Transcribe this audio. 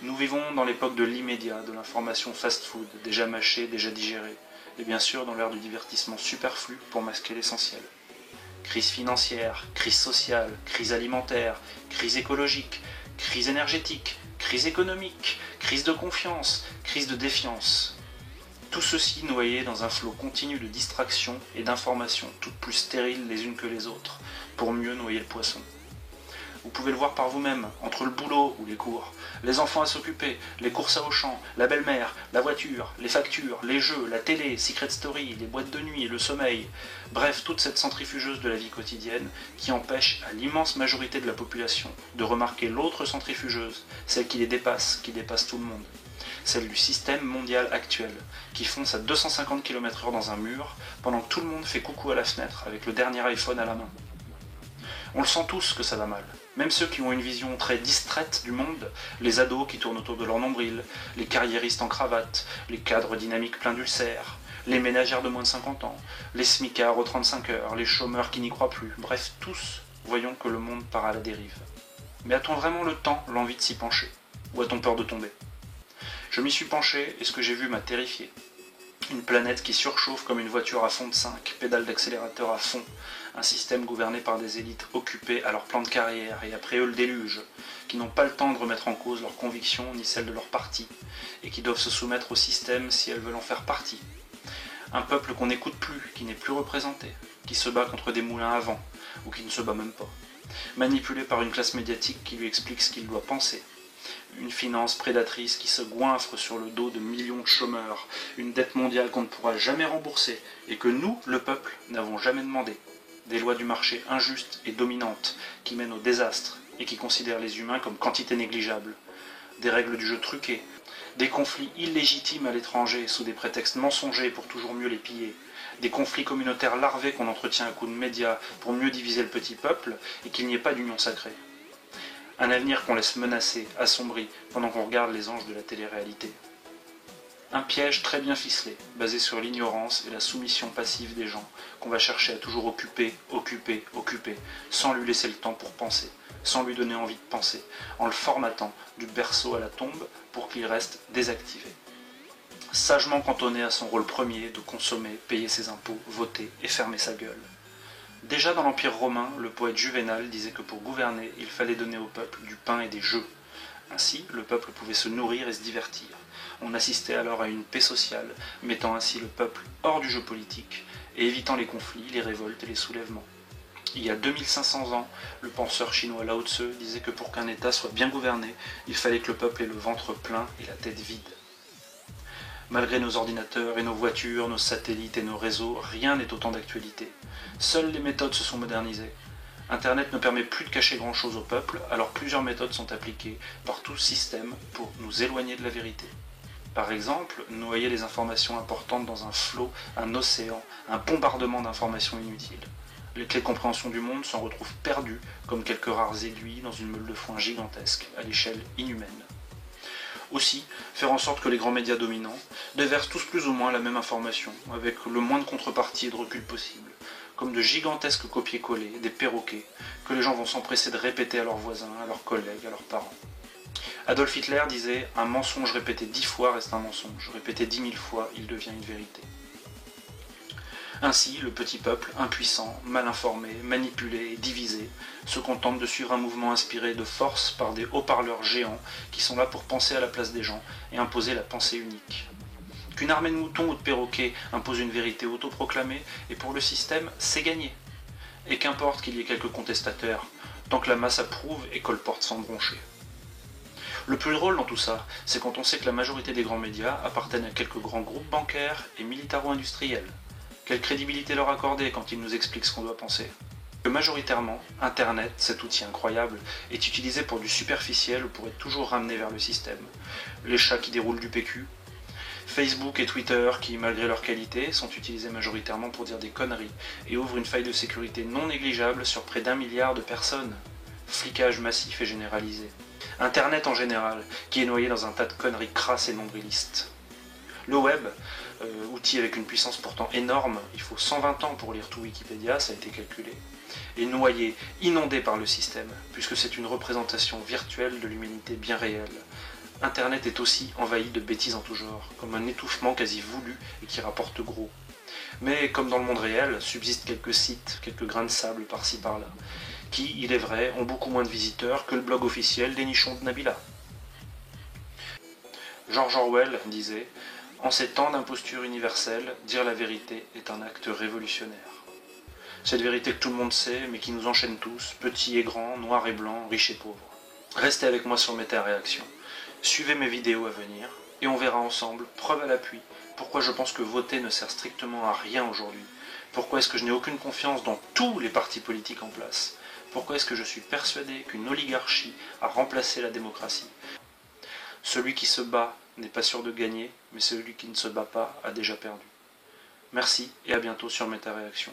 Nous vivons dans l'époque de l'immédiat, de l'information fast-food, déjà mâchée, déjà digérée, et bien sûr dans l'ère du divertissement superflu pour masquer l'essentiel. Crise financière, crise sociale, crise alimentaire, crise écologique, crise énergétique, crise économique, crise de confiance, crise de défiance. Tout ceci noyé dans un flot continu de distractions et d'informations, toutes plus stériles les unes que les autres, pour mieux noyer le poisson. Vous pouvez le voir par vous-même, entre le boulot ou les cours, les enfants à s'occuper, les courses à Auchan, la belle-mère, la voiture, les factures, les jeux, la télé, Secret Story, les boîtes de nuit, le sommeil, bref, toute cette centrifugeuse de la vie quotidienne qui empêche à l'immense majorité de la population de remarquer l'autre centrifugeuse, celle qui les dépasse, qui dépasse tout le monde. Celle du système mondial actuel, qui fonce à 250 km/h dans un mur, pendant que tout le monde fait coucou à la fenêtre avec le dernier iPhone à la main. On le sent tous que ça va mal, même ceux qui ont une vision très distraite du monde, les ados qui tournent autour de leur nombril, les carriéristes en cravate, les cadres dynamiques pleins d'ulcères, les ménagères de moins de 50 ans, les smicards aux 35 heures, les chômeurs qui n'y croient plus, bref, tous voyons que le monde part à la dérive. Mais a-t-on vraiment le temps, l'envie de s'y pencher? Ou a-t-on peur de tomber? Je m'y suis penché et ce que j'ai vu m'a terrifié. Une planète qui surchauffe comme une voiture à fond de 5, pédale d'accélérateur à fond, un système gouverné par des élites occupées à leur plan de carrière et après eux le déluge, qui n'ont pas le temps de remettre en cause leurs convictions ni celles de leur parti, et qui doivent se soumettre au système si elles veulent en faire partie. Un peuple qu'on n'écoute plus, qui n'est plus représenté, qui se bat contre des moulins à vent, ou qui ne se bat même pas, manipulé par une classe médiatique qui lui explique ce qu'il doit penser. Une finance prédatrice qui se goinfre sur le dos de millions de chômeurs, une dette mondiale qu'on ne pourra jamais rembourser et que nous, le peuple, n'avons jamais demandé. Des lois du marché injustes et dominantes qui mènent au désastre et qui considèrent les humains comme quantité négligeable. Des règles du jeu truquées, des conflits illégitimes à l'étranger sous des prétextes mensongers pour toujours mieux les piller, des conflits communautaires larvés qu'on entretient à coups de médias pour mieux diviser le petit peuple et qu'il n'y ait pas d'union sacrée. Un avenir qu'on laisse menacer, assombri, pendant qu'on regarde les anges de la télé-réalité. Un piège très bien ficelé, basé sur l'ignorance et la soumission passive des gens, qu'on va chercher à toujours occuper, sans lui laisser le temps pour penser, sans lui donner envie de penser, en le formatant du berceau à la tombe pour qu'il reste désactivé. Sagement cantonné à son rôle premier de consommer, payer ses impôts, voter et fermer sa gueule. Déjà dans l'Empire romain, le poète Juvénal disait que pour gouverner, il fallait donner au peuple du pain et des jeux. Ainsi, le peuple pouvait se nourrir et se divertir. On assistait alors à une paix sociale, mettant ainsi le peuple hors du jeu politique et évitant les conflits, les révoltes et les soulèvements. Il y a 2500 ans, le penseur chinois Lao Tse disait que pour qu'un État soit bien gouverné, il fallait que le peuple ait le ventre plein et la tête vide. Malgré nos ordinateurs et nos voitures, nos satellites et nos réseaux, rien n'est autant d'actualité. Seules les méthodes se sont modernisées. Internet ne permet plus de cacher grand-chose au peuple, alors plusieurs méthodes sont appliquées par tout système pour nous éloigner de la vérité. Par exemple, noyer les informations importantes dans un flot, un océan, un bombardement d'informations inutiles. Les clés de compréhension du monde s'en retrouvent perdues comme quelques rares aiguilles dans une meule de foin gigantesque, à l'échelle inhumaine. Aussi, faire en sorte que les grands médias dominants déversent tous plus ou moins la même information, avec le moins de contrepartie et de recul possible, comme de gigantesques copier-coller, des perroquets, que les gens vont s'empresser de répéter à leurs voisins, à leurs collègues, à leurs parents. Adolf Hitler disait « Un mensonge répété 10 fois reste un mensonge, répété 10 000 fois, il devient une vérité ». Ainsi, le petit peuple, impuissant, mal informé, manipulé et divisé, se contente de suivre un mouvement inspiré de force par des haut-parleurs géants qui sont là pour penser à la place des gens et imposer la pensée unique. Qu'une armée de moutons ou de perroquets impose une vérité autoproclamée, et pour le système, c'est gagné. Et qu'importe qu'il y ait quelques contestataires, tant que la masse approuve et colporte sans broncher. Le plus drôle dans tout ça, c'est quand on sait que la majorité des grands médias appartiennent à quelques grands groupes bancaires et militaro-industriels. Quelle crédibilité leur accorder quand ils nous expliquent ce qu'on doit penser? Que majoritairement, Internet, cet outil incroyable, est utilisé pour du superficiel ou pour être toujours ramené vers le système. Les chats qui déroulent du PQ, Facebook et Twitter qui, malgré leur qualité, sont utilisés majoritairement pour dire des conneries et ouvrent une faille de sécurité non négligeable sur près d'1 milliard de personnes. Flicage massif et généralisé. Internet en général, qui est noyé dans un tas de conneries crasses et nombrilistes. Le web, outil avec une puissance pourtant énorme, il faut 120 ans pour lire tout Wikipédia, ça a été calculé, est noyé, inondé par le système, puisque c'est une représentation virtuelle de l'humanité bien réelle, Internet est aussi envahi de bêtises en tout genre, comme un étouffement quasi voulu et qui rapporte gros. Mais comme dans le monde réel, subsistent quelques sites, quelques grains de sable par-ci par-là, qui, il est vrai, ont beaucoup moins de visiteurs que le blog officiel des nichons de Nabila. George Orwell disait « En ces temps d'imposture universelle, dire la vérité est un acte révolutionnaire. » Cette vérité que tout le monde sait, mais qui nous enchaîne tous, petits et grands, noirs et blancs, riches et pauvres. Restez avec moi sur Méta-Réaction. Suivez mes vidéos à venir, et on verra ensemble, preuve à l'appui, pourquoi je pense que voter ne sert strictement à rien aujourd'hui. Pourquoi est-ce que je n'ai aucune confiance dans tous les partis politiques en place. Pourquoi est-ce que je suis persuadé qu'une oligarchie a remplacé la démocratie. Celui qui se bat n'est pas sûr de gagner, mais celui qui ne se bat pas a déjà perdu. Merci et à bientôt sur Méta-Réaction.